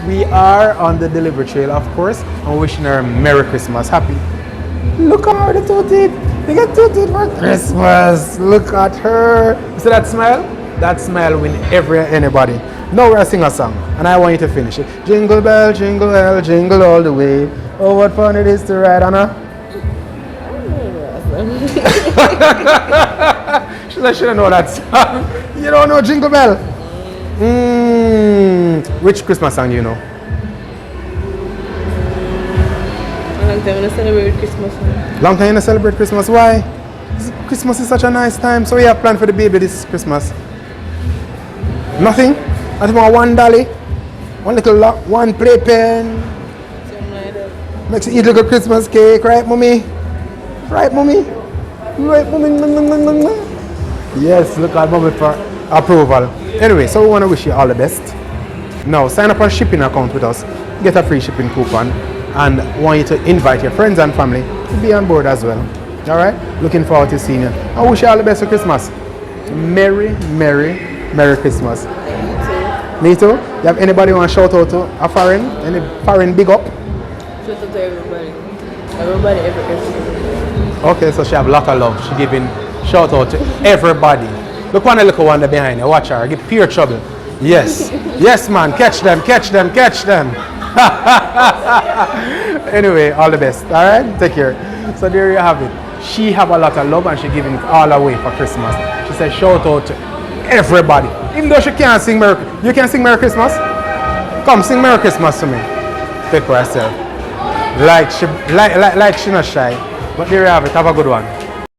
We are on the delivery trail, of course, and wishing her a Merry Christmas. Happy. Look at her, the two teeth. You got two teeth for Christmas. Look at her. See that smile? That smile win anybody. Now we're sing a song, and I want you to finish it. Jingle bell, jingle all the way. Oh, what fun it is to ride on a... I should know that song. You don't know Jingle Bell? Which Christmas song do you know? Long time I celebrate Christmas. Long time you celebrate Christmas. Why? Christmas is such a nice time. So we have planned for the baby this Christmas. Nothing? I just want one dolly, one little lock, one playpen. Something like that. Makes you eat little Christmas cake, right, mommy? Right, mommy? Right, mommy? Yes, look at mommy for approval. Anyway, so we want to wish you all the best. Now, sign up a shipping account with us, get a free shipping coupon, and want you to invite your friends and family to be on board as well. All right? Looking forward to seeing you. I wish you all the best for Christmas. Merry Christmas. Me too. You have anybody you want to shout out to? A foreign? Any foreign big up? Shout out to everybody. Everybody, everybody. Okay, so she have a lot of love. She giving shout out to everybody. Look one little one there behind her. Watch her. Give pure trouble. Yes. Yes, man. Catch them. Anyway, all the best. All right? Take care. So there you have it. She have a lot of love and she giving it all away for Christmas. She said shout out to everybody. Even though she can't sing Merry Christmas. You can sing Merry Christmas? Come sing Merry Christmas to me. Take for herself. Like she not shy. But there you have it. Have a good one.